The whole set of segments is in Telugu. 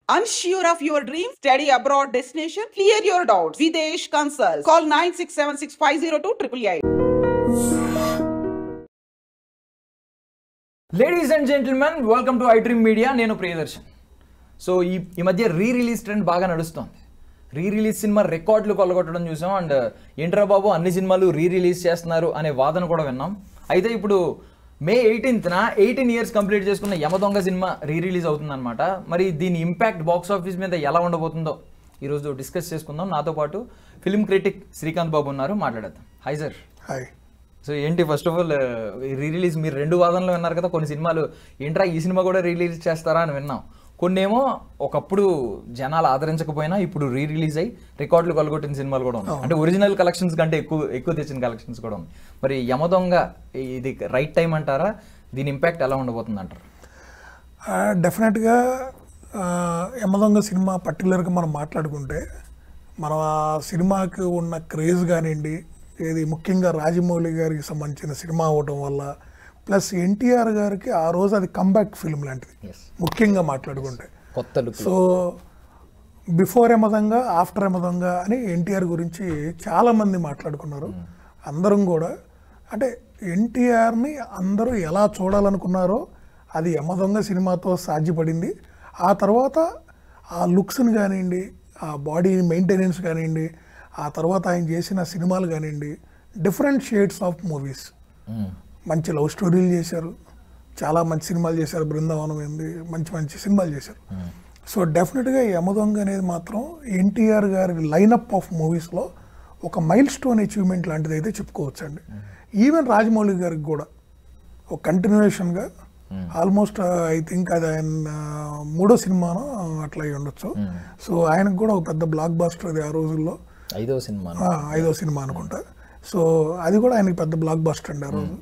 Unsure of your dream? Study abroad destination? Clear your doubts. Videsh Consult. Call 9676502888. Ladies and gentlemen, welcome to iDream media. నేను ప్రియదర్శన్. సో ఈ మధ్య రిలీజ్ ట్రెండ్ బాగా నడుస్తుంది. రిలీజ్ సినిమా రికార్డులు కొల్లగొట్టడం చూసాం. అండ్ ఏంట్రా బాబు అన్ని సినిమాలు రిలీజ్ చేస్తున్నారు అనే వాదన కూడా విన్నాం. అయితే ఇప్పుడు May 18th 18 years కంప్లీట్ చేసుకున్న యమదొంగ సినిమా రిలీజ్ అవుతుందన్నమాట. మరి దీని ఇంపాక్ట్ బాక్స్ ఆఫీస్ మీద ఎలా ఉండబోతుందో ఈరోజు డిస్కస్ చేసుకుందాం. నాతో పాటు ఫిల్మ్ క్రిటిక్ శ్రీకాంత్ బాబు ఉన్నారు, మాట్లాడేద్దాం. Hi sir. హాయ్. సో ఏంటి, ఫస్ట్ ఆఫ్ ఆల్ రిలీజ్ మీరు 2 వాదనలు విన్నారు కదా. కొన్ని సినిమాలు ఏంట్రా ఈ సినిమా కూడా రిలీజ్ చేస్తారా అని విన్నాం. కొన్ని ఏమో ఒకప్పుడు జనాలు ఆదరించకపోయినా ఇప్పుడు రిలీజ్ అయ్యి రికార్డులు కొలగొట్టిన సినిమాలు కూడా ఉన్నాయి. అంటే ఒరిజినల్ కలెక్షన్స్ కంటే ఎక్కువ తెచ్చిన కలెక్షన్స్ కూడా ఉన్నాయి. మరి యమదొంగ ఇది రైట్ టైం అంటారా? దీని ఇంపాక్ట్ ఎలా ఉండబోతుంది అంటారు? డెఫినెట్గా యమదొంగ సినిమా పర్టికులర్గా మనం మాట్లాడుకుంటే మనం ఆ సినిమాకి ఉన్న క్రేజ్ కానివ్వండి, ఇది ముఖ్యంగా రాజమౌళి గారికి సంబంధించిన సినిమా అవటం వల్ల, ప్లస్ ఎన్టీఆర్ గారికి ఆ రోజు అది కంబ్యాక్ ఫిల్మ్ లాంటిది ముఖ్యంగా మాట్లాడుకుంటే. కొత్త look. So before Yamadonga, after Yamadonga అని ఎన్టీఆర్ గురించి చాలామంది మాట్లాడుకున్నారు. అందరం కూడా అంటే ఎన్టీఆర్ని అందరూ ఎలా చూడాలనుకున్నారో అది యమదొంగ సినిమాతో సాధ్యపడింది. ఆ తర్వాత ఆ లుక్స్ని కానివ్వండి, ఆ బాడీ మెయింటెనెన్స్ కానివ్వండి, ఆ తర్వాత ఆయన చేసిన సినిమాలు కానివ్వండి, డిఫరెంట్ షేడ్స్ ఆఫ్ మూవీస్. మంచి లవ్ స్టోరీలు చేశారు, చాలా మంచి సినిమాలు చేశారు, బృందావనం ఏంది, మంచి మంచి సినిమాలు చేశారు. సో డెఫినెట్గా యమదొంగ అనేది మాత్రం ఎన్టీఆర్ గారి లైనప్ ఆఫ్ మూవీస్లో ఒక మైల్ స్టోన్ అచీవ్మెంట్ లాంటిది అయితే చెప్పుకోవచ్చండి. ఈవెన్ రాజమౌళి గారికి కూడా ఒక కంటిన్యూషన్గా ఆల్మోస్ట్ ఐ థింక్ అది ఆయన 3వ సినిమానో అట్లా అయి ఉండొచ్చు. సో ఆయనకు కూడా ఒక పెద్ద బ్లాక్ బాస్టర్ అది ఆ రోజుల్లో 5వ సినిమా అనుకుంటా. సో అది కూడా ఆయనకి పెద్ద బ్లాక్ బాస్టర్ అండి ఆ రోజు.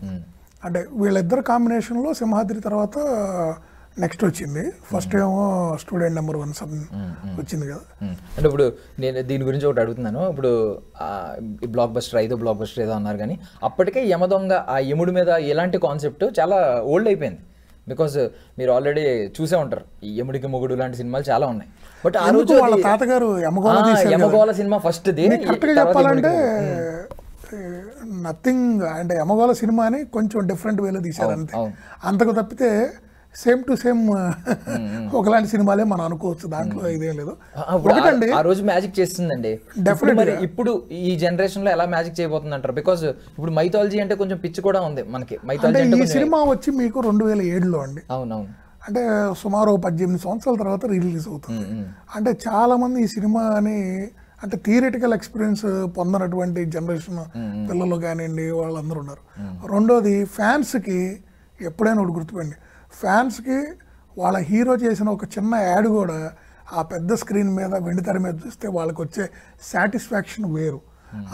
అంటే వీళ్ళిద్దరు కాంబినేషన్లో సింహాద్రి తర్వాత నెక్స్ట్ వచ్చింది. ఫస్ట్ ఏమో స్టూడెంట్ నెంబర్ 1 వచ్చింది కదా. అంటే ఇప్పుడు నేను దీని గురించి ఒకటి అడుగుతున్నాను. ఇప్పుడు బ్లాక్ బస్టర్ 5వ బ్లాక్ బస్టర్ ఏదో అన్నారు, కానీ అప్పటికే యమదొంగ ఆ యముడి మీద ఎలాంటి కాన్సెప్ట్ చాలా ఓల్డ్ అయిపోయింది. బికాస్ మీరు ఆల్రెడీ చూసే ఉంటారు, ఈ యముడికి మొగుడు లాంటి సినిమాలు చాలా ఉన్నాయి. బట్ ఆ రోజు వాళ్ళ తాతగారు యమగోళ సినిమా ఫస్ట్ చెప్పాలంటే నథింగ్ అంటే యమగోళ సినిమాని కొంచెం డిఫరెంట్ వేలో తీశారు అంతే. అంతకు తప్పితే సేమ్ టు సేమ్ ఒకలాంటి సినిమాలే మనం అనుకోవచ్చు, దాంట్లో ఇదేం లేదు. ఒకటండి ఆ రోజు మ్యాజిక్ చేస్తుందండి డెఫినెట్లీ. ఇప్పుడు ఈ జనరేషన్ లో ఎలా మ్యాజిక్ చేయబోతుంది అంటారు? బికాస్ ఇప్పుడు మైథాలజీ అంటే కొంచెం పిచ్చి కూడా ఉంది మనకి. మైథాలజీ ఈ సినిమా వచ్చి మీకు 2007లో అండి. అవునవును. అంటే సుమారు 18 సంవత్సరాల తర్వాత రిలీజ్ అవుతుంది. అంటే చాలా మంది ఈ సినిమాని అంటే థియరిటికల్ ఎక్స్పీరియన్స్ పొందినటువంటి జనరేషన్ పిల్లలు కానివ్వండి వాళ్ళందరూ ఉన్నారు. రెండోది ఫ్యాన్స్కి ఎప్పుడైనా ఒకటి గుర్తుపెండి, ఫ్యాన్స్కి వాళ్ళ హీరో చేసిన ఒక చిన్న యాడ్ కూడా ఆ పెద్ద స్క్రీన్ మీద వెండితెర మీద చూస్తే వాళ్ళకి వచ్చే సాటిస్ఫాక్షన్ వేరు.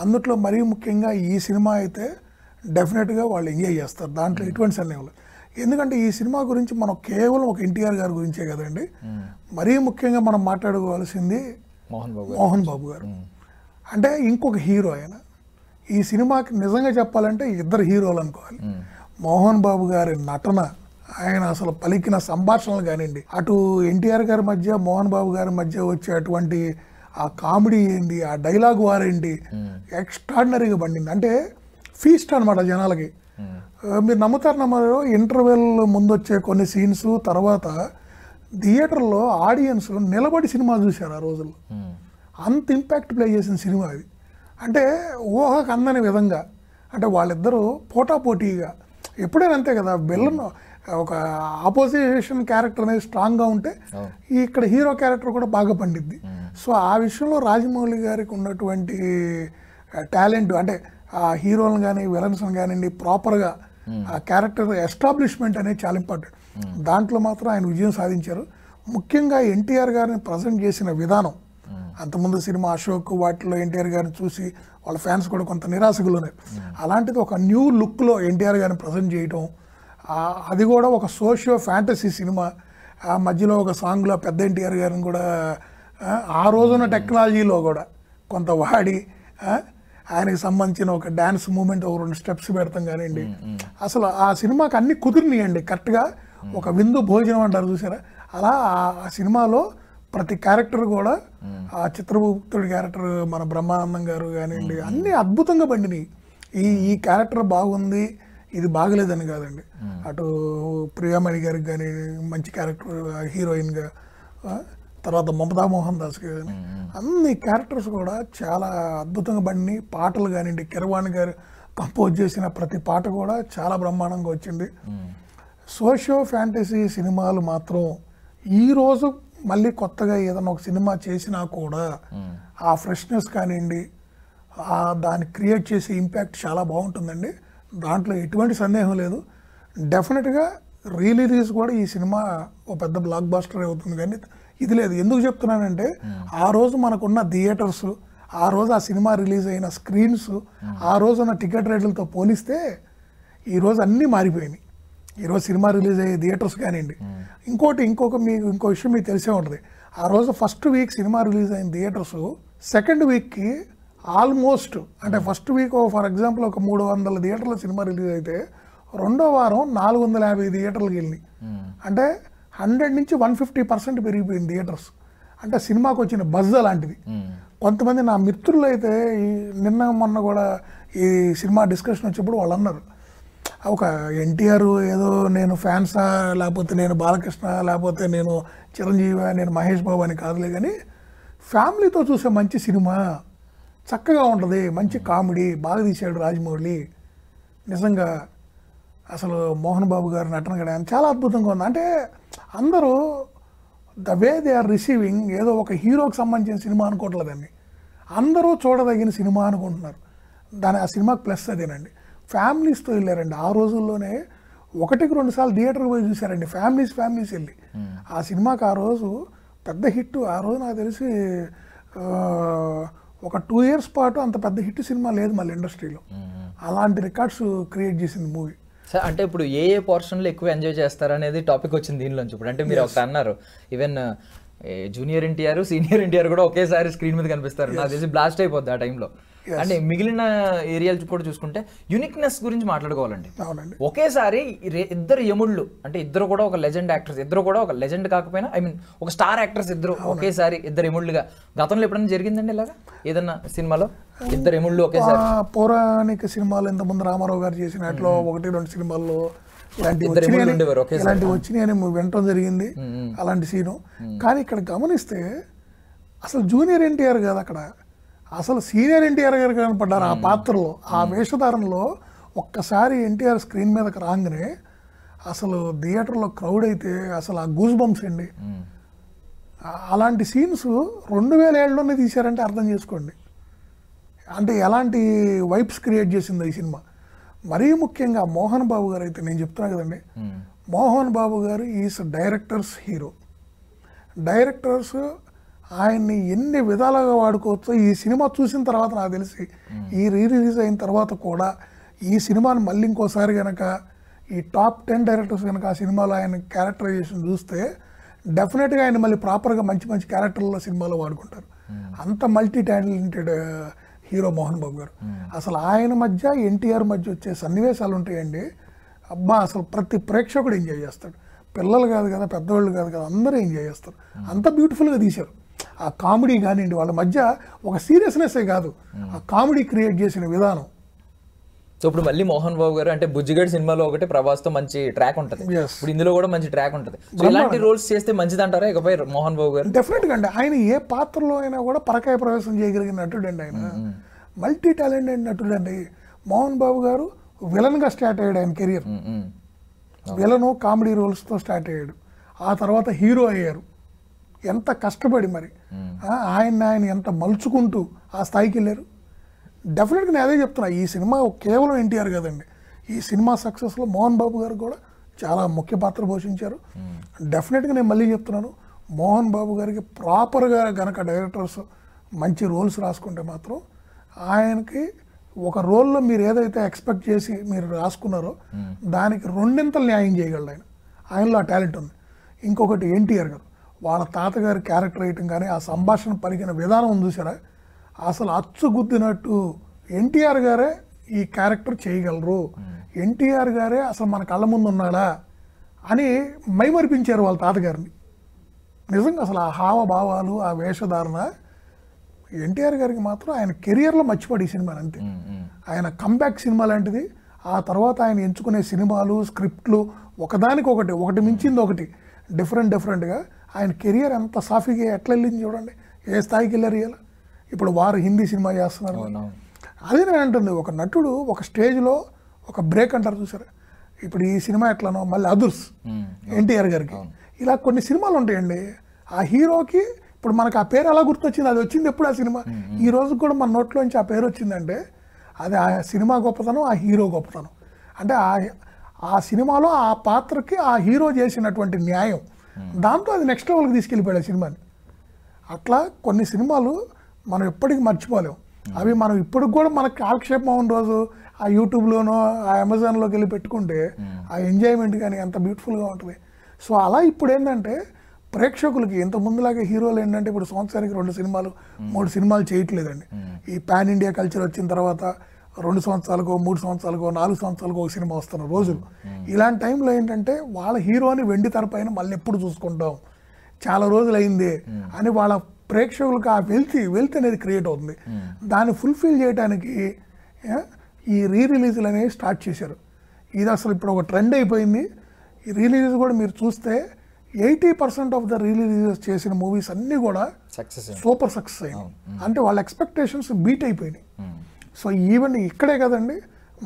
అందుట్లో మరీ ముఖ్యంగా ఈ సినిమా అయితే డెఫినెట్గా వాళ్ళు ఎంజాయ్ చేస్తారు, దాంట్లో ఎటువంటి సందేహం లేదు. ఎందుకంటే ఈ సినిమా గురించి మనం కేవలం ఒక ఎన్టీఆర్ గారి గురించే కదండి, మరీ ముఖ్యంగా మనం మాట్లాడుకోవాల్సింది మోహన్ బాబు గారు. అంటే ఇంకొక హీరో ఆయన. ఈ సినిమాకి నిజంగా చెప్పాలంటే 2 హీరోలు అనుకోవాలి. మోహన్ బాబు గారి నటన, ఆయన అసలు పలికిన సంభాషణలు కానివ్వండి, అటు ఎన్టీఆర్ గారి మధ్య మోహన్ బాబు గారి మధ్య వచ్చే అటువంటి ఆ కామెడీ ఏంటి, ఆ డైలాగ్ వారేంటి, ఎక్స్ట్రాడినరీగా పండింది. అంటే ఫీస్ట్ అనమాట జనాలకి. మీరు నమ్మరు, ఇంటర్వెల్ ముందు వచ్చే కొన్ని సీన్స్ తర్వాత థియేటర్లో ఆడియన్స్ నిలబడి సినిమా చూశారు ఆ రోజుల్లో. అంత ఇంపాక్ట్ ప్లే చేసిన సినిమా అది. అంటే ఊహకు అందని విధంగా, అంటే వాళ్ళిద్దరూ పోటాపోటీగా ఎప్పుడైనా అంతే కదా, విలన్ ఒక ఆపోజిషన్ క్యారెక్టర్ అనేది స్ట్రాంగ్గా ఉంటే ఇక్కడ హీరో క్యారెక్టర్ కూడా బాగా పండిద్ది. సో ఆ విషయంలో రాజమౌళి గారికి ఉన్నటువంటి టాలెంట్, అంటే ఆ హీరోలను కానీ విలన్స్ని కానివ్వండి ప్రాపర్గా ఆ క్యారెక్టర్ ఎస్టాబ్లిష్మెంట్ అనేది చాలా ఇంపార్టెంట్. దాంట్లో మాత్రం ఆయన విజయం సాధించారు. ముఖ్యంగా ఎన్టీఆర్ గారిని ప్రజెంట్ చేసిన విధానం, అంతకుముందు సినిమా అశోక్ వాటిలో ఎన్టీఆర్ గారిని చూసి వాళ్ళ ఫ్యాన్స్ కూడా కొంత నిరాశకులున్నారు. అలాంటిది ఒక న్యూ లుక్లో ఎన్టీఆర్ గారిని ప్రజెంట్ చేయటం, అది కూడా ఒక సోషియో ఫ్యాంటసీ సినిమా. ఆ మధ్యలో ఒక సాంగ్లో పెద్ద ఎన్టీఆర్ గారిని కూడా ఆ రోజున టెక్నాలజీలో కూడా కొంత వాడి ఆయనకి సంబంధించిన ఒక డ్యాన్స్ మూమెంట్ ఒక 2 స్టెప్స్ పెడతాం కానివ్వండి. అసలు ఆ సినిమాకి అన్ని కుదిరినాయండి కరెక్ట్గా. ఒక విందు భోజనం అంటారు చూసారా, అలా ఆ సినిమాలో ప్రతి క్యారెక్టర్ కూడా ఆ చిత్రగుప్తుడి క్యారెక్టర్ మన బ్రహ్మానందం గారు కానివ్వండి అన్నీ అద్భుతంగా పండినాయి. ఈ క్యారెక్టర్ బాగుంది ఇది బాగలేదని కాదండి. అటు ప్రియామణి గారికి కానీ మంచి క్యారెక్టర్ హీరోయిన్గా, తర్వాత మమతా మోహన్ దాస్కి కానీ అన్ని క్యారెక్టర్స్ కూడా చాలా అద్భుతంగా పండినాయి. పాటలు కానివ్వండి, కిరవాణి గారు కంపోజ్ చేసిన ప్రతి పాట కూడా చాలా బ్రహ్మాండంగా వచ్చింది. సోషియో ఫ్యాంటసీ సినిమాలు మాత్రం ఈరోజు మళ్ళీ కొత్తగా ఏదైనా ఒక సినిమా చేసినా కూడా ఆ ఫ్రెష్నెస్ కానివ్వండి, దాన్ని క్రియేట్ చేసే ఇంపాక్ట్ చాలా బాగుంటుందండి. దాంట్లో ఎటువంటి సందేహం లేదు. డెఫినెట్గా రిలీజ్ కూడా ఈ సినిమా ఒక పెద్ద బ్లాక్ బాస్టర్ అవుతుంది. కానీ ఇది లేదు. ఎందుకు చెప్తున్నానంటే ఆ రోజు మనకున్న థియేటర్స్, ఆ రోజు ఆ సినిమా రిలీజ్ అయిన స్క్రీన్స్, ఆ రోజు ఉన్న టికెట్ రేట్లతో పోలిస్తే ఈరోజు అన్నీ మారిపోయినాయి. ఈరోజు సినిమా రిలీజ్ అయ్యే థియేటర్స్ కానివ్వండి. ఇంకో విషయం మీకు తెలిసే ఉంటుంది. ఆ రోజు ఫస్ట్ వీక్ సినిమా రిలీజ్ అయిన థియేటర్స్ సెకండ్ వీక్కి ఆల్మోస్ట్ అంటే ఫస్ట్ వీక్ ఫర్ ఎగ్జాంపుల్ ఒక 300 థియేటర్ల సినిమా రిలీజ్ అయితే రెండో వారం 450 థియేటర్లకు వెళ్ళినాయి. అంటే 100 నుంచి 150% పెరిగిపోయింది థియేటర్స్. అంటే సినిమాకి వచ్చిన బజ్ అలాంటిది. కొంతమంది నా మిత్రులు అయితే మొన్న కూడా ఈ సినిమా డిస్కషన్ వచ్చినప్పుడు వాళ్ళు అన్నారు, ఒక ఎన్టీఆర్ ఏదో నేను ఫ్యాన్సా, లేకపోతే నేను బాలకృష్ణ, లేకపోతే నేను చిరంజీవి, నేను మహేష్ బాబు అని కాదులే, కానీ ఫ్యామిలీతో చూసే మంచి సినిమా, చక్కగా ఉంటుంది, మంచి కామెడీ, బాగా తీశాడు రాజమౌళి, నిజంగా అసలు మోహన్ బాబు గారు నటన కూడా చాలా అద్భుతంగా ఉంది. అంటే అందరూ the way they are receiving ఏదో ఒక హీరోకి సంబంధించిన సినిమా అనుకోవట్లేదండి, అందరూ చూడదగిన సినిమా అనుకుంటున్నారు. ఆ సినిమాకి ప్లస్ అదేనండి. ఫ్యామిలీస్తో వెళ్ళారండి. ఆ రోజుల్లోనే 1-2 సార్లు థియేటర్కి పోయి చూశారండి, ఫ్యామిలీస్ వెళ్ళి. ఆ సినిమాకి ఆ రోజు పెద్ద హిట్. ఆ రోజు నాకు తెలిసి ఒక 2 years పాటు అంత పెద్ద హిట్ సినిమా లేదు మళ్ళీ ఇండస్ట్రీలో. అలాంటి రికార్డ్స్ క్రియేట్ చేసింది మూవీ. సార్ అంటే ఇప్పుడు ఏ పోర్షన్లో ఎక్కువ ఎంజాయ్ చేస్తారు అనేది టాపిక్ వచ్చింది దీనిలోంచి. ఇప్పుడు అంటే మీరు ఒకటి అన్నారు, even junior NTR senior NTR కూడా ఒకేసారి స్క్రీన్ మీద కనిపిస్తారు. నాకు తెలిసి బ్లాస్ట్ అయిపోద్ది ఆ టైంలో. అంటే మిగిలిన ఏరియాలు కూడా చూసుకుంటే యూనిక్నెస్ గురించి మాట్లాడుకోవాలండి. ఒకేసారి ఇద్దరు యముళ్ళు అంటే ఇద్దరు కూడా ఒక లెజెండ్ యాక్టర్స్, ఇద్దరు కూడా ఒక లెజెండ్ కాకపోయినా ఒక స్టార్ యాక్టర్స్ ఇద్దరు ఒకేసారి ఇద్దరు యముళ్ళుగా గతంలో ఎప్పుడైనా జరిగిందండి ఇలాగా ఏదన్నా సినిమాలో ఇద్దరు యముళ్ళు ఒకేసారి? పౌరాణిక సినిమాలు ఇంతకుముందు రామారావు గారు చేసినట్లు 1-2 సినిమాల్లో ఇలాంటివి వచ్చినాయని వినటం జరిగింది, అలాంటి సీను. కానీ ఇక్కడ గమనిస్తే అసలు జూనియర్ ఎన్టీఆర్ కాదు అక్కడ, అసలు సీనియర్ ఎన్టీఆర్ గారు కనపడ్డారు ఆ పాత్రలో, ఆ వేషధారణలో. ఒక్కసారి ఎన్టీఆర్ స్క్రీన్ మీదకి రాగానే అసలు థియేటర్లో క్రౌడ్ అయితే అసలు ఆ గూస్ బంప్స్ అండి. అలాంటి సీన్స్ 2007లోనే తీశారంటే అర్థం చేసుకోండి అంటే ఎలాంటి వైబ్స్ క్రియేట్ చేసిందో ఈ సినిమా. మరీ ముఖ్యంగా మోహన్ బాబు గారు అయితే నేను చెప్తున్నా కదండి, మోహన్ బాబు గారు ఈజ్ డైరెక్టర్స్ హీరో. డైరెక్టర్స్ ఆయన్ని ఎన్ని విధాలుగా వాడుకోవచ్చో ఈ సినిమా చూసిన తర్వాత నాకు తెలిసి ఈ రిలీజ్ అయిన తర్వాత కూడా ఈ సినిమాని మళ్ళీ ఇంకోసారి కనుక ఈ టాప్ 10 డైరెక్టర్స్ కనుక ఆ సినిమాలో ఆయన క్యారెక్టరైజేషన్ చూస్తే డెఫినెట్గా ఆయన మళ్ళీ ప్రాపర్గా మంచి క్యారెక్టర్ల సినిమాలో వాడుకుంటారు. అంత multi talented hero Mohan Babu గారు. అసలు ఆయన మధ్య ఎన్టీఆర్ మధ్య వచ్చే సన్నివేశాలు ఉంటాయండి, అబ్బా అసలు ప్రతి ప్రేక్షకుడు ఎంజాయ్ చేస్తాడు. పిల్లలు కాదు కదా, పెద్దవాళ్ళు కాదు కదా, అందరూ ఎంజాయ్ చేస్తారు. అంత బ్యూటిఫుల్గా తీశారు. ఆ కామెడీ కానివ్వండి, వాళ్ళ మధ్య ఒక సీరియస్నెస్సే కాదు, ఆ కామెడీ క్రియేట్ చేసిన విధానం. సో ఇప్పుడు మళ్ళీ మోహన్ బాబు గారు అంటే బుజ్జిగడ్ సినిమాలో ఒకటి ప్రభాస్తో మంచి ట్రాక్ ఉంటుంది, ఇప్పుడు ఇందులో కూడా మంచి ట్రాక్ ఉంటుంది. సో ఇలాంటి రోల్స్ చేస్తే మంచిది అంటారా ఇకపై మోహన్ బాబు గారు? డెఫినెట్గా అండి. ఆయన ఏ పాత్రలో అయినా కూడా పరకాయ ప్రవేశం చేయగలిగిన నటుడు అండి. ఆయన మల్టీ టాలెంటెడ్ నటుడు అండి. మోహన్ బాబు గారు విలన్గా స్టార్ట్ అయ్యాడు ఆయన కెరియర్. విలను కామెడీ రోల్స్తో స్టార్ట్ అయ్యాడు, ఆ తర్వాత హీరో అయ్యారు. ఎంత కష్టపడి మరి ఆయన ఎంత మలుచుకుంటూ ఆ స్థాయికి వెళ్ళారు. డెఫినెట్గా నేను అదే చెప్తున్నా, ఈ సినిమా కేవలం ఎన్టీఆర్ కదండి, ఈ సినిమా సక్సెస్లో మోహన్ బాబు గారు కూడా చాలా ముఖ్య పాత్ర పోషించారు. డెఫినెట్గా నేను మళ్ళీ చెప్తున్నాను, మోహన్ బాబు గారికి ప్రాపర్గా గనక డైరెక్టర్స్ మంచి రోల్స్ రాసుకుంటే మాత్రం ఆయనకి ఒక రోల్లో మీరు ఏదైతే ఎక్స్పెక్ట్ చేసి మీరు రాసుకున్నారో దానికి 2 న్యాయం చేయగలడు ఆయన. ఆయనలో ఆ టాలెంట్ ఉంది. ఇంకొకటి ఎన్టీఆర్ గారు, వాళ్ళ తాతగారి క్యారెక్టర్ రైటింగ్ కానీ ఆ సంభాషణ పలికిన విధానం ఉంది చూసారా, అసలు అచ్చుగుద్దినట్టు ఎన్టీఆర్ గారే ఈ క్యారెక్టర్ చేయగలరు, ఎన్టీఆర్ గారే అసలు మన కళ్ళ ముందు ఉన్నాడా అని మైమరిపించారు వాళ్ళ తాతగారిని. నిజంగా అసలు ఆ హావభావాలు, ఆ వేషధారణ ఎన్టీఆర్ గారికి మాత్రం ఆయన కెరియర్లో మర్చిపోడు ఈ సినిమాని అంతే. ఆయన కంబ్యాక్ సినిమా లాంటిది. ఆ తర్వాత ఆయన ఎంచుకునే సినిమాలు, స్క్రిప్ట్లు ఒకదానికొకటి, ఒకటి మించింది ఒకటి, డిఫరెంట్గా ఆయన కెరియర్ ఎంత సాఫీగా ఎట్లా వెళ్ళింది చూడండి, ఏ స్థాయికి వెళ్ళారు ఇలా. ఇప్పుడు వారు హిందీ సినిమా చేస్తున్నారు. అదే నేను అంటుంది, ఒక నటుడు ఒక స్టేజ్లో ఒక బ్రేక్ అంటారు చూసారు. ఇప్పుడు ఈ సినిమా ఎట్లానో మళ్ళీ అదుర్స్ ఎన్టీఆర్ గారికి, ఇలా కొన్ని సినిమాలు ఉంటాయండి. ఆ హీరోకి ఇప్పుడు మనకు ఆ పేరు ఎలా గుర్తొచ్చింది, అది వచ్చింది ఎప్పుడు ఆ సినిమా. ఈ రోజు కూడా మన నోట్లోంచి ఆ పేరు వచ్చిందంటే అది ఆ సినిమా గొప్పతనం, ఆ హీరో గొప్పతనం. అంటే ఆ సినిమాలో ఆ పాత్రకి ఆ హీరో చేసినటువంటి న్యాయం, దాంతో అది నెక్స్ట్ లెవెల్కి తీసుకెళ్ళిపోయాడు ఆ సినిమాని. అట్లా కొన్ని సినిమాలు మనం ఎప్పటికీ మర్చిపోలేము. అవి మనం ఇప్పటికి కూడా మనకు కాలక్షేపం ఉన్న రోజు ఆ యూట్యూబ్లోనో ఆ అమెజాన్లోకి వెళ్ళి పెట్టుకుంటే ఆ ఎంజాయ్మెంట్ కానీ ఎంత బ్యూటిఫుల్గా ఉంటుంది. సో అలా ఇప్పుడు ఏంటంటే ప్రేక్షకులకి ఇంత ముందులాగే హీరోలు ఏంటంటే ఇప్పుడు సంవత్సరానికి 2 సినిమాలు 3 సినిమాలు చేయట్లేదండి. ఈ పాన్ ఇండియా కల్చర్ వచ్చిన తర్వాత 2 సంవత్సరాలకో 3 సంవత్సరాలకో 4 సంవత్సరాలకో ఒక సినిమా వస్తున్న రోజులు. ఇలాంటి టైంలో ఏంటంటే వాళ్ళ హీరోని వెండి తెరపైన మళ్ళీ ఎప్పుడు చూసుకుంటాం, చాలా రోజులు అయింది అని వాళ్ళ ప్రేక్షకులకు ఆ వెల్త్ అనేది క్రియేట్ అవుతుంది. దాన్ని ఫుల్ఫిల్ చేయడానికి ఈ రిలీజులు అనేవి స్టార్ట్ చేశారు. ఇది అసలు ఇప్పుడు ఒక ట్రెండ్ అయిపోయింది. ఈ రిలీజ్ కూడా మీరు చూస్తే 80% ఆఫ్ ద రిలీజెస్ చేసిన మూవీస్ అన్నీ కూడా సూపర్ సక్సెస్ అయ్యాయి. అంటే వాళ్ళ ఎక్స్పెక్టేషన్స్ బీట్ అయిపోయినాయి. సో ఈవెన్ ఇక్కడే కదండి,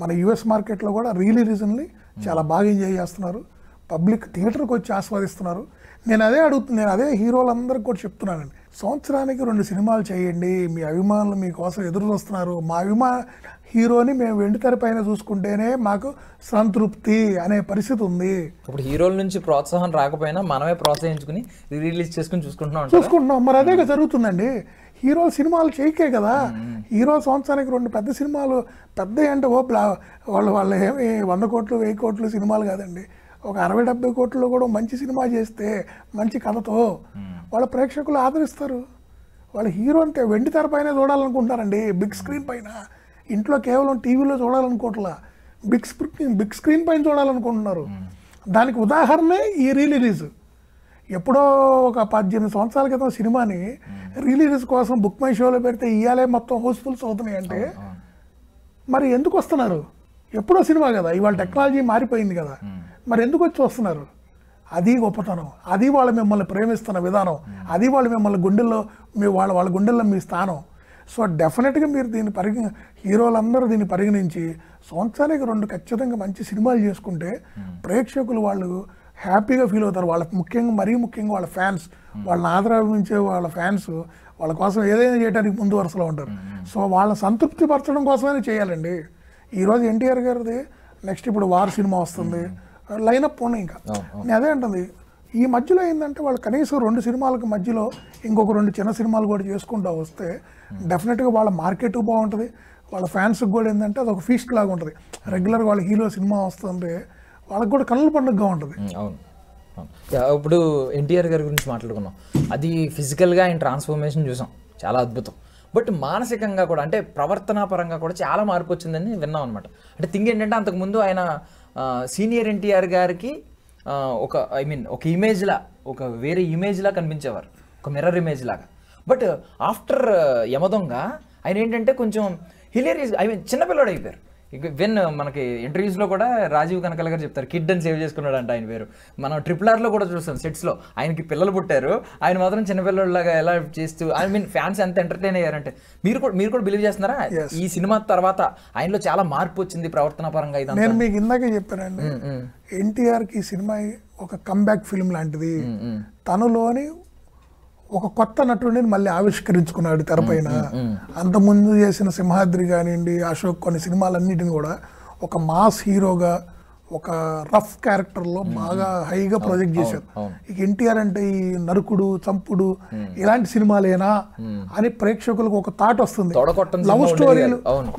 మన యుఎస్ మార్కెట్లో కూడా రిలీజ్ని చాలా బాగా ఎంజాయ్ చేస్తున్నారు. పబ్లిక్ థియేటర్కి వచ్చి ఆస్వాదిస్తున్నారు. నేను అదే హీరోలందరికీ కూడా చెప్తున్నానండి, సంవత్సరానికి 2 సినిమాలు చేయండి, మీ అభిమానులు మీకోసం ఎదురు చూస్తున్నారు, మా హీరోని మేము వెండి తెర పైన చూసుకుంటేనే మాకు సంతృప్తి అనే పరిస్థితి ఉంది. ఇప్పుడు హీరోల నుంచి ప్రోత్సాహం రాకపోయినా మనమే ప్రోత్సహించుకుని రిలీజ్ చేసుకుని చూసుకుంటున్నాం. మరి అదే జరుగుతుందండి. హీరో సినిమాలు చేయకే కదా, హీరో సంవత్సరానికి 2 పెద్ద సినిమాలు, పెద్ద అంటే వాళ్ళు ఏమి 100 కోట్లు 1000 కోట్లు సినిమాలు కాదండి, ఒక 60-70 కోట్లలో కూడా మంచి సినిమా చేస్తే మంచి కథతో వాళ్ళ ప్రేక్షకులు ఆదరిస్తారు. వాళ్ళ హీరో అంటే వెండి తెర పైన చూడాలనుకుంటారండి, బిగ్ స్క్రీన్ పైన. ఇంట్లో కేవలం టీవీలో చూడాలనుకోవట్లా, బిగ్ స్క్రీన్ పైన చూడాలనుకుంటున్నారు. దానికి ఉదాహరణే ఈ రిలీజ్. ఎప్పుడో ఒక 18 సంవత్సరాల క్రితం సినిమాని రిలీజ్ కోసం బుక్ మై షోలో పెడితే ఇవాళే మొత్తం హౌస్ఫుల్స్ అవుతున్నాయి అంటే మరి ఎందుకు వస్తున్నారు? ఎప్పుడో సినిమా కదా, ఇవాళ టెక్నాలజీ మారిపోయింది కదా, మరి ఎందుకు వచ్చి వస్తున్నారు? అది గొప్పతనం, అది వాళ్ళు మిమ్మల్ని ప్రేమిస్తున్న విధానం, అది వాళ్ళు మిమ్మల్ని గుండెల్లో వాళ్ళ గుండెల్లో మీ స్థానం. సో డెఫినెట్గా మీరు దీన్ని హీరోలందరూ దీన్ని పరిగణించి సంవత్సరానికి 2 ఖచ్చితంగా మంచి సినిమాలు చేసుకుంటే ప్రేక్షకులు వాళ్ళు హ్యాపీగా ఫీల్ అవుతారు. మరీ ముఖ్యంగా వాళ్ళ ఫ్యాన్స్, వాళ్ళని ఆదరించే వాళ్ళ ఫ్యాన్స్ వాళ్ళ కోసం ఏదైనా చేయడానికి ముందు వరుసలో ఉంటారు. సో వాళ్ళని సంతృప్తి పరచడం కోసమైనా చేయాలండి. ఈరోజు ఎన్టీఆర్ గారిది నెక్స్ట్ ఇప్పుడు వార్ సినిమా వస్తుంది, లైనప్ ఉన్నాయి. ఇంకా నేను అదే అంటుంది, ఈ మధ్యలో ఏంటంటే వాళ్ళు కనీసం 2 సినిమాలకు మధ్యలో ఇంకొక 2 చిన్న సినిమాలు కూడా చేసుకుంటూ వస్తే డెఫినెట్గా వాళ్ళ మార్కెట్ బాగుంటుంది, వాళ్ళ ఫ్యాన్స్కి కూడా ఏంటంటే అది ఒక ఫీస్ట్ లాగా ఉంటుంది. రెగ్యులర్గా వాళ్ళ హీరో సినిమా వస్తుంటే వాళ్ళకి కూడా కన్నుల పండుగగా ఉంటుంది. అవును. ఇప్పుడు ఎన్టీఆర్ గారి గురించి మాట్లాడుకున్నాం, అది ఫిజికల్గా ఆయన ట్రాన్స్ఫర్మేషన్ చూసాం, చాలా అద్భుతం. బట్ మానసికంగా కూడా అంటే ప్రవర్తనా పరంగా కూడా చాలా మార్పు వచ్చిందని విన్నాం అనమాట. అంటే థింగ్ ఏంటంటే అంతకుముందు ఆయన సీనియర్ ఎన్టీఆర్ గారికి ఒక ఇమేజ్లా, ఒక వేరే ఇమేజ్లా కనిపించేవారు, ఒక మిర్రర్ ఇమేజ్ లాగా. బట్ ఆఫ్టర్ యమదొంగ ఆయన ఏంటంటే కొంచెం హిలేరియస్, చిన్నపిల్లడు అయిపోయారు. వెన్ మనకి ఇంటర్వ్యూస్లో కూడా రాజీవ్ కనకాల గారు చెప్తారు, కిడ్ అని సేవ్ చేసుకున్నాడు అంట ఆయన పేరు. మనం RRRలో కూడా చూస్తాం, సెట్స్లో ఆయనకి పిల్లలు పుట్టారు, ఆయన మాత్రం చిన్నపిల్లలాగా ఎలా చేస్తూ ఫ్యాన్స్ ఎంత ఎంటర్టైన్ అయ్యారంటే మీరు కూడా బిలీవ్ చేస్తున్నారా ఈ సినిమా తర్వాత ఆయనలో చాలా మార్పు వచ్చింది ప్రవర్తన పరంగా? నేను మీకు ఇందాకే చెప్పానండి, ఎన్టీఆర్కి ఈ సినిమా ఒక కంబ్యాక్ ఫిల్మ్ లాంటిది. తనలోని ఒక కొత్త నటుడిని మళ్ళీ ఆవిష్కరించుకున్నాడు తెరపైన. అంతకుముందు చేసిన సింహాద్రి కానివ్వండి, అశోక్, కొన్ని సినిమాలన్నిటిని కూడా ఒక మాస్ హీరోగా, ఒక రఫ్ క్యారెక్టర్లో బాగా హైగా ప్రొజెక్ట్ చేశారు. ఇక ఎన్టీఆర్ అంటే ఈ నరుకుడు, చంపుడు ఇలాంటి సినిమాలేనా అని ప్రేక్షకులకు ఒక థాట్ వస్తుంది.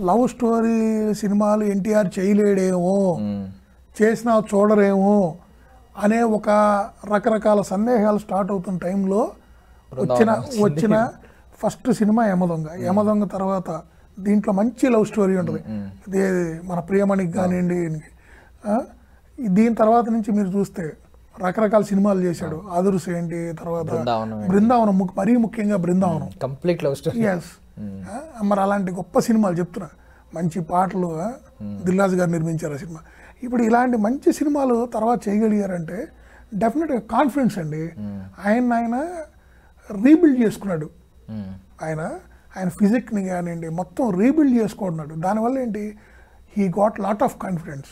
లవ్ స్టోరీ సినిమాలు ఎన్టీఆర్ చేయలేడేమో, చేసినా చూడరేమో అనే ఒక రకరకాల సందేహాలు స్టార్ట్ అవుతున్న టైంలో వచ్చిన ఫస్ట్ సినిమా యమదొంగ తర్వాత దీంట్లో మంచి లవ్ స్టోరీ ఉంటుంది. ఇదే మన ప్రియమణికి కానివ్వండి. దీని తర్వాత నుంచి మీరు చూస్తే రకరకాల సినిమాలు చేశాడు. అదుర్స్ ఏంటి, తర్వాత బృందావనం బృందావనం, మరీ ముఖ్యంగా Brindavanam, complete love story. Yes. మరి అలాంటి గొప్ప సినిమాలు చెప్తున్నా, మంచి పాటలు దిల్రాజు గారు నిర్మించారు ఆ సినిమా. ఇప్పుడు ఇలాంటి మంచి సినిమాలు తర్వాత చేయగలిగారంటే డెఫినెట్గా కాన్ఫిడెన్స్ అండి. ఆయన రీబిల్డ్ చేసుకున్నాడు. ఆయన ఫిజిక్ని కానివ్వండి మొత్తం రీబిల్డ్ చేసుకుంటున్నాడు. దానివల్ల ఏంటి, he got lot of confidence.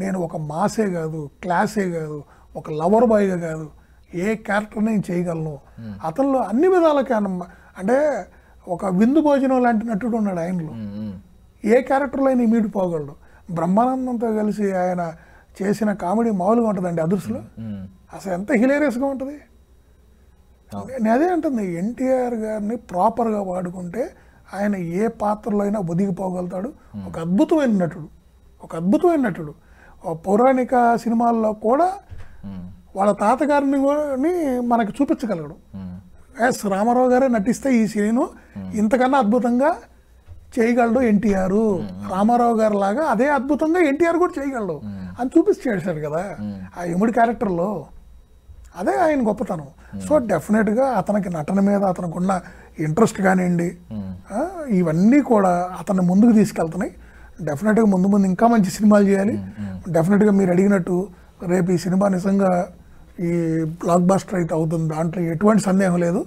నేను ఒక మాసే కాదు, క్లాసే కాదు, ఒక లవర్ బాయ్గా కాదు, ఏ క్యారెక్టర్ నేను చేయగలను. అతనిలో అన్ని విధాలకి అంటే ఒక విందు భోజనం లాంటి నటుడు ఉన్నాడు ఆయనలో. ఏ క్యారెక్టర్లో అయినా ఇమిడిపోగలడు. బ్రహ్మానందంతో కలిసి ఆయన చేసిన కామెడీ మామూలుగా ఉంటుందండి అదుర్స్లో. అసలు ఎంత హిలేరియస్గా ఉంటుంది. నేను అదే అంటుంది, ఎన్టీఆర్ గారిని ప్రాపర్గా వాడుకుంటే ఆయన ఏ పాత్రలో అయినా ఒదిగిపోగలుగుతాడు. ఒక అద్భుతమైన నటుడు. పౌరాణిక సినిమాల్లో కూడా వాళ్ళ తాతగారిని మనకి చూపించగలడు. ఎస్, రామారావు గారే నటిస్తే ఈ సీను ఇంతకన్నా అద్భుతంగా చేయగలడు ఎన్టీఆర్. రామారావు గారు లాగా అదే అద్భుతంగా ఎన్టీఆర్ కూడా చేయగలడు అని చూపించేసాడు కదా ఆ యముడి క్యారెక్టర్లో. అదే ఆయన గొప్పతనం. సో డెఫినెట్గా అతనికి నటన మీద అతనికి ఉన్న ఇంట్రెస్ట్ కానివ్వండి, ఇవన్నీ కూడా అతన్ని ముందుకు తీసుకెళ్తున్నాయి. డెఫినెట్గా ముందు ఇంకా మంచి సినిమాలు చేయాలి. డెఫినెట్గా మీరు అడిగినట్టు రేపు ఈ సినిమా నిజంగా ఈ బ్లాక్ బస్టర్ అయితే అవుతుంది, దాంట్లో ఎటువంటి సందేహం లేదు.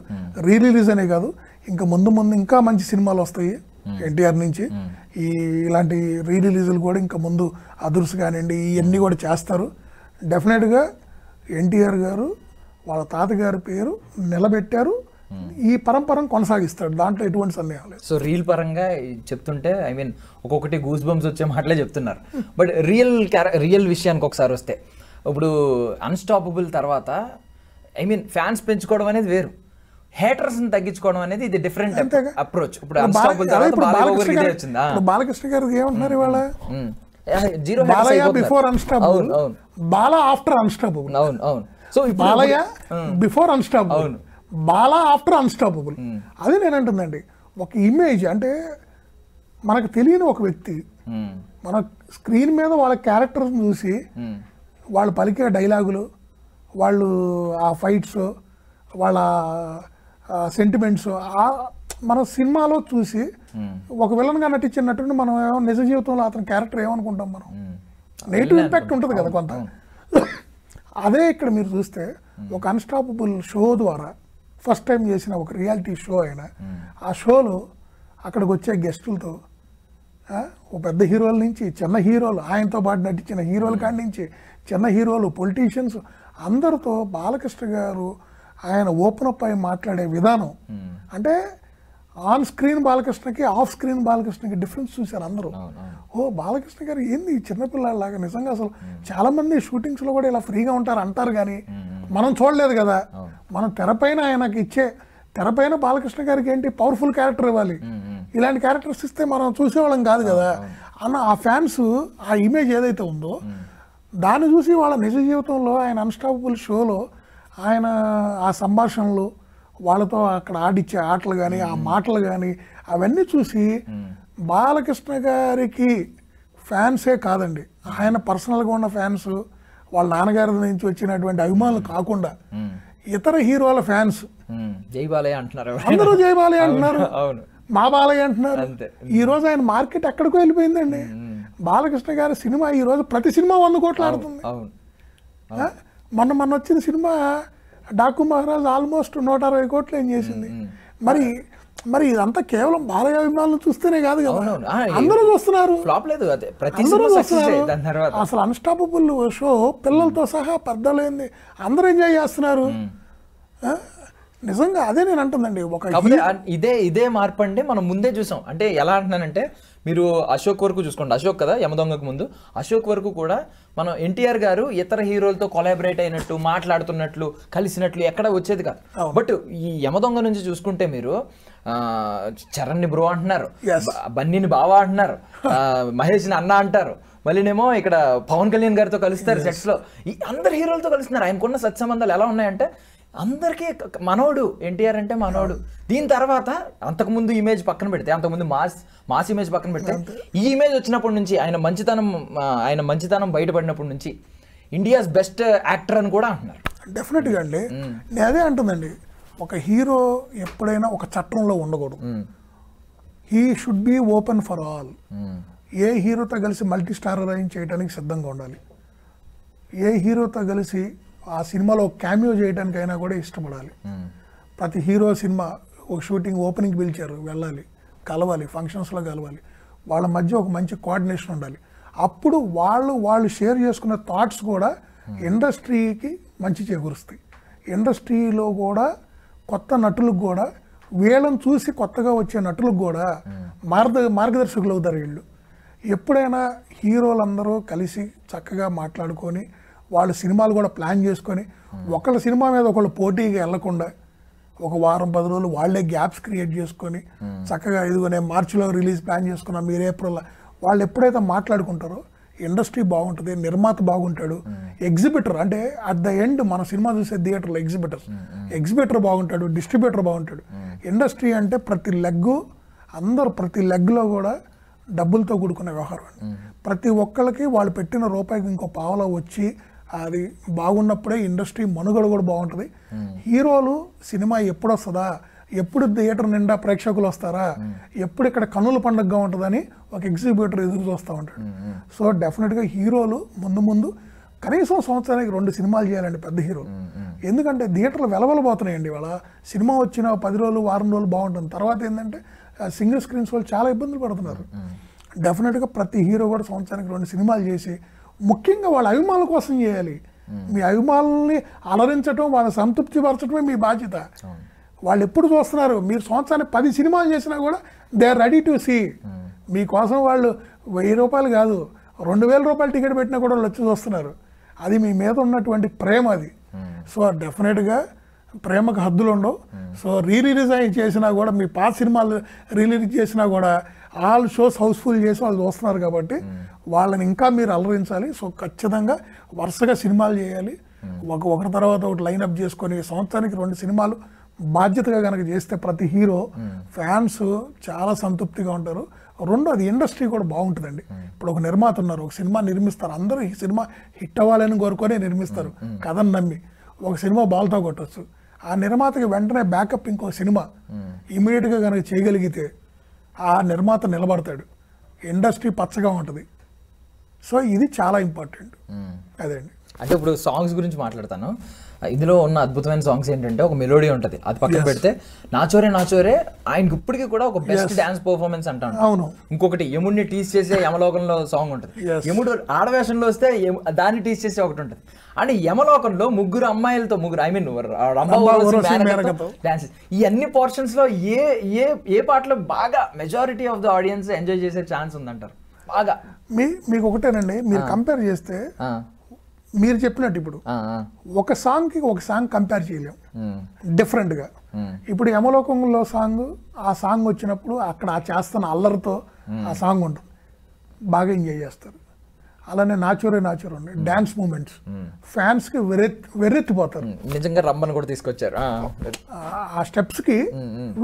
రిలీజ్ అనే కాదు, ఇంకా ముందు ఇంకా మంచి సినిమాలు వస్తాయి ఎన్టీఆర్ నుంచి. ఇలాంటి రిలీజులు కూడా ఇంకా ముందు అదుర్స్ కానివ్వండి ఇవన్నీ కూడా చేస్తారు. డెఫినెట్గా ఎన్టీఆర్ గారు వాళ్ళ తాతగారి పేరు నిలబెట్టారు, ఈ పరంపరను కొనసాగిస్తాడు, దాంట్లో ఎటువంటి సందేహం లేదు. సో రీల్ పరంగా చెప్తుంటే ఐ మీన్ ఒక్కొక్కటి గూస్ బంప్స్ వచ్చే మాటలే చెప్తున్నారు. బట్ రియల్ విషయానికి ఒకసారి వస్తే, ఇప్పుడు అన్స్టాపబుల్ తర్వాత ఐ మీన్ ఫ్యాన్స్ పెంచుకోవడం అనేది వేరు, హేటర్స్ తగ్గించుకోవడం అనేది ఇది డిఫరెంట్ అప్రోచ్. ఇప్పుడు అన్స్టాపబుల్ తర్వాత బాలకృష్ణ గారు ఏమంటున్నారు ఇవాళ, zero Balayya before Unstoppable, Bala after Unstoppable. అవును. So Balayya before Unstoppable, Bala after Unstoppable. అది నేను అంటుందండి, ఒక ఇమేజ్ అంటే మనకు తెలియని ఒక వ్యక్తి మన స్క్రీన్ మీద వాళ్ళ క్యారెక్టర్స్ చూసి వాళ్ళు పలికే డైలాగులు, వాళ్ళు ఆ ఫైట్స్, వాళ్ళ సెంటిమెంట్స్ మన సినిమాలో చూసి ఒక విలన్గా నటించినట్టు మనం నిజ జీవితంలో అతని క్యారెక్టర్ ఏమనుకుంటాం, మనం నెగిటివ్ ఇంపాక్ట్ ఉంటుంది కదా కొంత. అదే ఇక్కడ మీరు చూస్తే ఒక అన్స్టాపబుల్ షో ద్వారా ఫస్ట్ టైం చేసిన ఒక రియాలిటీ షో అయినా, ఆ షోలో అక్కడికి వచ్చే గెస్టులతో ఒక పెద్ద హీరోల నుంచి చిన్న హీరోలు, ఆయనతో పాటు నటించిన హీరోల కాడి నుంచి చిన్న హీరోలు, పొలిటీషియన్స్ అందరితో బాలకృష్ణ గారు ఆయన ఓపెన్ అప్ అయి మాట్లాడే విధానం, అంటే ఆన్ స్క్రీన్ బాలకృష్ణకి ఆఫ్ స్క్రీన్ బాలకృష్ణకి డిఫరెన్స్ చూశారు అందరూ. ఓ బాలకృష్ణ గారు ఏంది చిన్నపిల్లలాగా, నిజంగా అసలు చాలా మంది షూటింగ్స్లో కూడా ఇలా ఫ్రీగా ఉంటారు అంటారు, కానీ మనం చూడలేదు కదా. మనం తెరపైన ఆయనకి తెరపైన బాలకృష్ణ గారికి ఏంటి పవర్ఫుల్ క్యారెక్టర్ ఇవ్వాలి, ఇలాంటి క్యారెక్టర్స్ ఇస్తే మనం చూసేవాళ్ళం కాదు కదా అన్న ఆ ఫ్యాన్స్ ఆ ఇమేజ్ ఏదైతే ఉందో దాన్ని చూసి వాళ్ళ నిజ జీవితంలో ఆయన అన్స్టాపబుల్ షోలో ఆయన ఆ సంభాషణలు, వాళ్ళతో అక్కడ ఆడిచ్చే ఆటలు కానీ ఆ మాటలు కానీ అవన్నీ చూసి బాలకృష్ణ గారికి ఫ్యాన్సే కాదండి, ఆయన పర్సనల్గా ఉన్న ఫ్యాన్స్, వాళ్ళ నాన్నగారి నుంచి వచ్చినటువంటి అభిమానులు కాకుండా ఇతర హీరోల ఫ్యాన్స్ జై బాలయ్య అంటున్నారు, అందరూ జై బాలయ్య అంటున్నారు, మా బాలయ్య అంటున్నారు. ఈ రోజు ఆయన మార్కెట్ ఎక్కడికో వెళ్ళిపోయిందండి. బాలకృష్ణ గారి సినిమా ఈ రోజు ప్రతి సినిమా 100 కోట్లు ఆడుతుంది. మొన్న వచ్చిన సినిమా డాకు మహారాజ్ ఆల్మోస్ట్ 160 కోట్లు ఏం చేసింది. మరి ఇదంతా కేవలం బాలయ్య అభిమానులు చూస్తేనే కాదు కదా, అందరూ చూస్తున్నారు. అసలు అన్స్టాపబుల్ షో పిల్లలతో సహా పెద్దలేంది అందరూ ఎంజాయ్ చేస్తున్నారు. నిజంగా అదే నేను అంటుందండి, ఒక ఇదే మార్పు అండి మనం ముందే చూసాం. అంటే ఎలా అంటున్నానంటే, మీరు అశోక్ వరకు చూసుకోండి, అశోక్ కదా యమదొంగకు ముందు, అశోక్ వరకు కూడా మనం ఎన్టీఆర్ గారు ఇతర హీరోలతో కొలాబరేట్ అయినట్టు, మాట్లాడుతున్నట్లు, కలిసినట్లు ఎక్కడ వచ్చేది కాదు. బట్ ఈ యమదొంగ నుంచి చూసుకుంటే మీరు చరణ్ని బ్రో అంటున్నారు, బన్నీని బావా అంటున్నారు, మహేష్ని అన్న అంటారు, మళ్ళీనేమో ఇక్కడ పవన్ కళ్యాణ్ గారితో కలుస్తారు సెట్స్ లో, ఈ అందరు హీరోలతో కలుస్తున్నారు. ఆయనకున్న సత్సంబంధాలు ఎలా ఉన్నాయంటే అందరికీ మనోడు, ఎన్టీఆర్ అంటే మనోడు. దీని తర్వాత అంతకుముందు ఇమేజ్ పక్కన పెడితే, అంతకుముందు మాస్ ఇమేజ్ పక్కన పెడితే, ఈ ఇమేజ్ వచ్చినప్పటి నుంచి ఆయన మంచితనం బయటపడినప్పటి నుంచి ఇండియాస్ బెస్ట్ యాక్టర్ అని కూడా అంటున్నారు. డెఫినెట్గా అండి. నేను అదే అంటుందండి, ఒక హీరో ఎప్పుడైనా ఒక చట్టంలో ఉండకూడదు. He should be open for all. ఏ హీరోతో కలిసి మల్టీ స్టారరైజ్ చేయడానికి సిద్ధంగా ఉండాలి. ఏ హీరోతో కలిసి ఆ సినిమాలో క్యామియో చేయడానికైనా కూడా ఇష్టపడాలి. ప్రతి హీరో సినిమా ఒక షూటింగ్ ఓపెనింగ్ పిలిచారు, వెళ్ళాలి, కలవాలి, ఫంక్షన్స్లో కలవాలి, వాళ్ళ మధ్య ఒక మంచి కోఆర్డినేషన్ ఉండాలి. అప్పుడు వాళ్ళు షేర్ చేసుకున్న థాట్స్ కూడా ఇండస్ట్రీకి మంచి చేకూరుస్తాయి. ఇండస్ట్రీలో కూడా కొత్త నటులకు కూడా వీళ్ళని చూసి కొత్తగా వచ్చే నటులకు కూడా మార్గదర్శకులు అవుతారు వీళ్ళు. ఎప్పుడైనా హీరోలందరూ కలిసి చక్కగా మాట్లాడుకొని వాళ్ళు సినిమాలు కూడా ప్లాన్ చేసుకొని ఒకళ్ళ సినిమా మీద ఒకళ్ళు పోటీగా వెళ్లకుండా ఒక వారం 10 రోజులు వాళ్ళే గ్యాప్స్ క్రియేట్ చేసుకొని చక్కగా ఇదిగో నేను మార్చిలో రిలీజ్ ప్లాన్ చేసుకున్నా, మీరు ఏప్రిల్లో, వాళ్ళు ఎప్పుడైతే మాట్లాడుకుంటారో ఇండస్ట్రీ బాగుంటుంది, నిర్మాత బాగుంటాడు, ఎగ్జిబిటర్ అంటే అట్ ద ఎండ్ మన సినిమా చూసే థియేటర్లో ఎగ్జిబిటర్ బాగుంటాడు, డిస్ట్రిబ్యూటర్ బాగుంటాడు. ఇండస్ట్రీ అంటే ప్రతి లెగ్లో కూడా డబ్బులతో కూడుకున్న వ్యవహారం అండి. ప్రతి ఒక్కళ్ళకి వాళ్ళు పెట్టిన రూపాయికి ఇంకో పావలా వచ్చి అది బాగున్నప్పుడే ఇండస్ట్రీ మనుగడ కూడా బాగుంటుంది. హీరోలు సినిమా ఎప్పుడు వస్తుందా, ఎప్పుడు థియేటర్ నిండా ప్రేక్షకులు వస్తారా, ఎప్పుడు ఇక్కడ కన్నుల పండుగగా ఉంటుందని ఒక ఎగ్జిబ్యూటర్ ఎదురు చూస్తూ ఉంటాడు. సో డెఫినెట్గా హీరోలు ముందు కనీసం సంవత్సరానికి 2 సినిమాలు చేయాలండి పెద్ద హీరోలు. ఎందుకంటే థియేటర్లు వెలవెలబోతున్నాయండి. వాళ్ళ సినిమా వచ్చిన 10 రోజులు వారం రోజులు బాగుంటుంది, తర్వాత ఏంటంటే సింగిల్ స్క్రీన్స్ వాళ్ళు చాలా ఇబ్బందులు పడుతున్నారు. డెఫినెట్గా ప్రతి హీరో కూడా సంవత్సరానికి 2 సినిమాలు చేసి ముఖ్యంగా వాళ్ళ అభిమానుల కోసం చేయాలి. మీ అభిమానుల్ని అలరించడం, వాళ్ళని సంతృప్తి పరచడమే మీ బాధ్యత. వాళ్ళు ఎప్పుడు చూస్తున్నారు, మీరు సంవత్సరానికి 10 సినిమాలు చేసినా కూడా they are ready to see. మీకోసం వాళ్ళు 1000 రూపాయలు కాదు 2000 రూపాయలు టికెట్ పెట్టినా కూడా వాళ్ళు వచ్చి చూస్తున్నారు. అది మీ మీద ఉన్నటువంటి ప్రేమ అది. సో డెఫినెట్గా ప్రేమకు హద్దులు ఉండవు. సో రిలీజ్ చేసినా కూడా మీ పాత సినిమాలు రిలీజ్ చేసినా కూడా ఆల్ షోస్ హౌస్ఫుల్ చేసి వాళ్ళు చూస్తున్నారు కాబట్టి వాళ్ళని ఇంకా మీరు అలరించాలి. సో ఖచ్చితంగా వరుసగా సినిమాలు చేయాలి, ఒకరి తర్వాత ఒకటి లైన్అప్ చేసుకొని సంవత్సరానికి 2 సినిమాలు బాధ్యతగా కనుక చేస్తే ప్రతి హీరో ఫ్యాన్స్ చాలా సంతృప్తిగా ఉంటారు. అది ఇండస్ట్రీ కూడా బాగుంటుందండి. ఇప్పుడు ఒక నిర్మాత ఉన్నారు, ఒక సినిమా నిర్మిస్తారు, అందరూ ఈ సినిమా హిట్ అవ్వాలని కోరుకొని నిర్మిస్తారు, కథను నమ్మి ఒక సినిమా బాల్తో కొట్టచ్చు. ఆ నిర్మాతకి వెంటనే బ్యాకప్ ఇంకో సినిమా ఇమీడియట్గా కనుక చేయగలిగితే ఆ నిర్మాత నిలబడతాడు, ఇండస్ట్రీ పచ్చగా ఉంటుంది. సో ఇది చాలా ఇంపార్టెంట్. అదే అండి. అంటే ఇప్పుడు సాంగ్స్ గురించి మాట్లాడతాను. ఇందులో ఉన్న అద్భుతమైన సాంగ్స్ ఏంటంటే ఒక మెలోడీ ఉంటుంది, అది పక్కన పెడితే నాచోరే ఆయనకి ఇప్పటికీ కూడా ఒక బెస్ట్ డాన్స్ పర్ఫార్మెన్స్ అంటాను. అవును. ఇంకొకటి యముడిని టీస్ చేసే యమలోకంలో సాంగ్ ఉంటుంది, యముడు ఆడవేషంలో వస్తే దాన్ని టీస్ చేసే ఒకటి ఉంటుంది. అండ్ యమలోకంలో ముగ్గురు అమ్మాయిలతో డాన్స్, ఈ అన్ని పోర్షన్స్ లో ఏ పాటలో బాగా majority of the audience enjoy చేసే ఛాన్స్ ఉందంటారు? బాగా మీకు ఒకటేనండి, మీరు కంపేర్ చేస్తే మీరు చెప్పినట్టు ఇప్పుడు ఒక సాంగ్కి ఒక సాంగ్ కంపేర్ చేయలేము డిఫరెంట్గా. ఇప్పుడు యమలోకంలో ఆ సాంగ్ వచ్చినప్పుడు అక్కడ చేస్తున్న అల్లరితో ఆ సాంగ్ ఉంటుంది, బాగా ఎంజాయ్ చేస్తారు. అలానే నాచోరే ఉండే డాన్స్ మూమెంట్స్ ఫ్యాన్స్కి వెర్రెత్తిపోతారు. నిజంగా రమ్మని కూడా తీసుకొచ్చారు, ఆ స్టెప్స్కి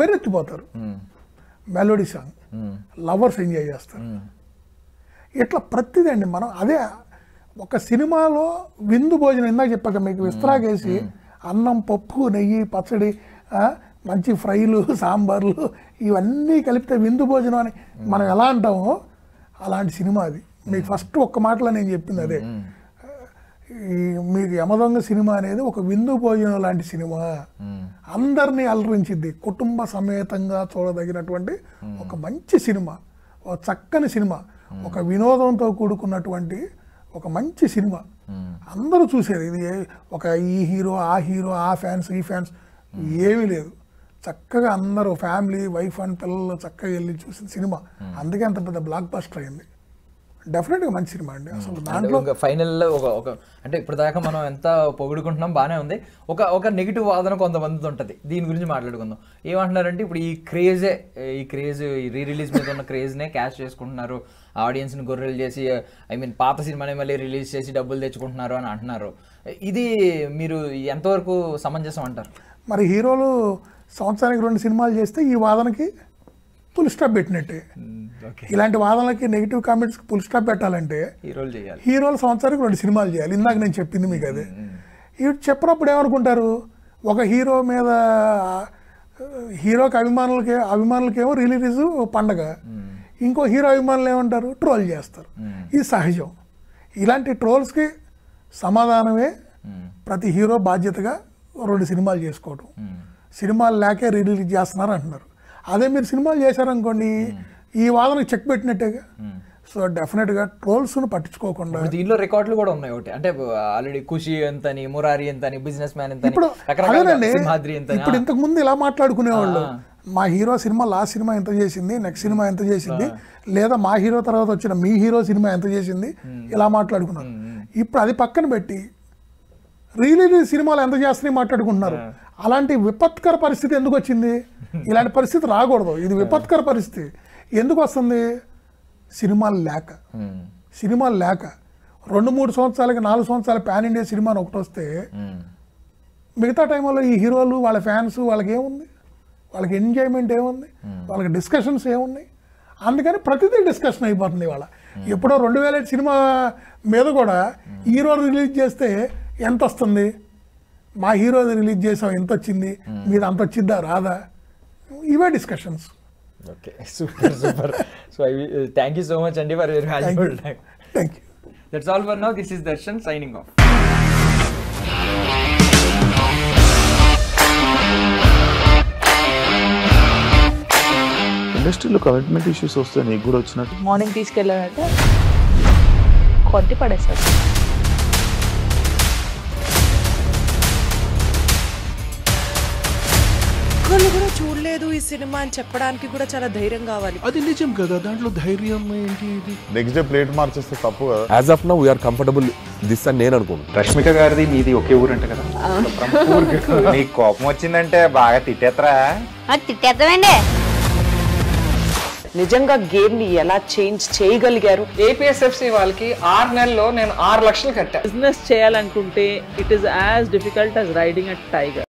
వెర్రెత్తిపోతారు. మెలోడీ సాంగ్ లవర్స్ ఎంజాయ్ చేస్తారు. ఇట్లా ప్రతిదండి. మనం అదే ఒక సినిమాలో విందు భోజనం ఇందాక చెప్పాక మీకు విస్తరాగేసి అన్నం, పప్పు, నెయ్యి, పచ్చడి, మంచి ఫ్రైలు, సాంబార్లు ఇవన్నీ కలిపితే విందు భోజనం అని మనం ఎలా అంటామో అలాంటి సినిమా అది. మీకు ఫస్ట్ ఒక్క మాటలో నేను చెప్పింది అదే. మీకు యమదొంగ సినిమా అనేది ఒక విందు భోజనం లాంటి సినిమా, అందరినీ అలరించిద్ది, కుటుంబ సమేతంగా చూడదగినటువంటి ఒక మంచి సినిమా, ఒక చక్కని సినిమా, ఒక వినోదంతో కూడుకున్నటువంటి ఒక మంచి సినిమా, అందరూ చూసేది. ఇది ఒక ఈ హీరో ఆ ఫ్యాన్స్ ఈ ఫ్యాన్స్ ఏమీ లేదు, చక్కగా అందరూ ఫ్యామిలీ వైఫ్ అండ్ పిల్లలు చక్కగా వెళ్ళి చూసిన సినిమా. అందుకే అంత పెద్ద బ్లాక్ బస్టర్ అయింది. డెఫినెట్గా మంచి సినిమా అండి. అసలు దాంట్లో ఫైనల్లో ఒక అంటే ఇప్పుడు దాకా మనం ఎంత పొగుడుకుంటున్నాం బాగానే ఉంది, ఒక నెగిటివ్ వాదన కొంతమంది ఉంటుంది, దీని గురించి మాట్లాడుకుందాం. ఏమంటున్నారంటే ఇప్పుడు ఈ క్రేజ్ రీ రిలీజ్ మీద ఉన్న క్రేజ్నే క్యాష్ చేసుకుంటున్నారు, ఆడియన్స్ని గొర్రెలు చేసి పాత సినిమాని మళ్ళీ రిలీజ్ చేసి డబ్బులు తెచ్చుకుంటున్నారు అని అంటున్నారు. ఇది మీరు ఎంతవరకు సమంజసం అంటారు? మరి హీరోలు సంవత్సరానికి 2 సినిమాలు చేస్తే ఈ వాదనకి ఫుల్ స్టాప్ పెట్టినట్టే. ఇలాంటి వాదనలకి నెగిటివ్ కామెంట్స్ ఫుల్ స్టాప్ పెట్టాలంటే హీరోలు సంవత్సరానికి 2 సినిమాలు చేయాలి. ఇందాక నేను చెప్పింది మీకు అదే. ఇవి చెప్పినప్పుడు ఏమనుకుంటారు, ఒక హీరో మీద హీరోకి అభిమానులకేమో రిలీజ్ పండగ, ఇంకో హీరో అభిమానులు ఏమంటారు, ట్రోల్ చేస్తారు. ఇది సహజం. ఇలాంటి ట్రోల్స్కి సమాధానమే ప్రతి హీరో బాధ్యతగా 2 సినిమాలు చేసుకోవడం. సినిమాలు లేకే రిలీజ్ చేస్తున్నారు అంటున్నారు. అదే మీరు సినిమాలు చేశారనుకోండి, ఈ వాదనకి చెక్ పెట్టినట్టేగా. సో డెఫినెట్గా ట్రోల్స్ను పట్టించుకోకుండా దీనిలో రికార్డులు కూడా ఉన్నాయి. ఒకటి అంటే ఆల్రెడీ ఖుషి ఎంతని, మురారి ఎంతని, బిజినెస్ మ్యాన్ ఎంతని, ఇప్పుడు అదేనండి. ఇప్పుడు ఇంతకు ముందు ఇలా మాట్లాడుకునేవాళ్ళు, మా హీరో సినిమా లాస్ట్ సినిమా ఎంత చేసింది, నెక్స్ట్ సినిమా ఎంత చేసింది, లేదా మా హీరో తర్వాత వచ్చిన మీ హీరో సినిమా ఎంత చేసింది, ఇలా మాట్లాడుకున్నారు. ఇప్పుడు అది పక్కన పెట్టి రిలీజ్ సినిమాలు ఎంత చేస్తున్నాయి మాట్లాడుకుంటున్నారు. అలాంటి విపత్కర పరిస్థితి ఎందుకు వచ్చింది? ఇలాంటి పరిస్థితి రాకూడదు. ఇది విపత్కర పరిస్థితి ఎందుకు వస్తుంది? సినిమాలు లేక 2-3 సంవత్సరాలకి 4 సంవత్సరాల పాన్ ఇండియా సినిమాని ఒకటి వస్తే మిగతా టైంలో ఈ హీరోలు వాళ్ళ ఫ్యాన్స్ వాళ్ళకి ఏముంది, వాళ్ళకి ఎంజాయ్మెంట్ ఏముంది, వాళ్ళకి డిస్కషన్స్ ఏమున్నాయి? అందుకని ప్రతిదీ డిస్కషన్ అయిపోతుంది. ఇవాళ ఎప్పుడో 2008 సినిమా మీద కూడా హీరో రిలీజ్ చేస్తే ఎంత వస్తుంది, మా హీరో రిలీజ్ చేసాం ఎంత వచ్చింది, మీరు అంత వచ్చిద్దా రాదా, ఇవే discussions. Okay, super super. So thank you so much అండి for your valuable time. Thank you. That's all for now. This is Darshan signing off. ఇండస్ట్రీలో కమిట్మెంట్ ఇష్యూస్ వస్తే నీకు కూడా వచ్చినట్టు? మార్నింగ్ తీసుకెళ్ళానంటే కొట్టి పడేస్తారు. ఒక్కళ్ళు కూడా చూడలేదు ఈ సినిమా అని చెప్పడానికి కూడా చాలా ధైర్యం కావాలి. అది నిజం కదా, దాంట్లో ధైర్యం ఏంటి? నెక్స్ట్ డే ప్లేట్ మార్చేస్తే తప్పు కదా. As of now we are comfortable this అని నేను అనుకుంటున్నాను. రష్మిక గారిది మీది ఒకే ఊరంట కదా? నీకు కోపం వచ్చిందంటే బాగా తిట్టేత్తరా? తిట్టేద్దామండి. నిజంగా గేమ్ ని ఎలా చేంజ్ చేయగలిగారు? ఏపీఎస్ఎఫ్సి వాళ్ళకి 6 నెలల్లో నేను 6 లక్షలు కట్టా. బిజినెస్ చేయాలనుకుంటే it is as difficult as riding a tiger.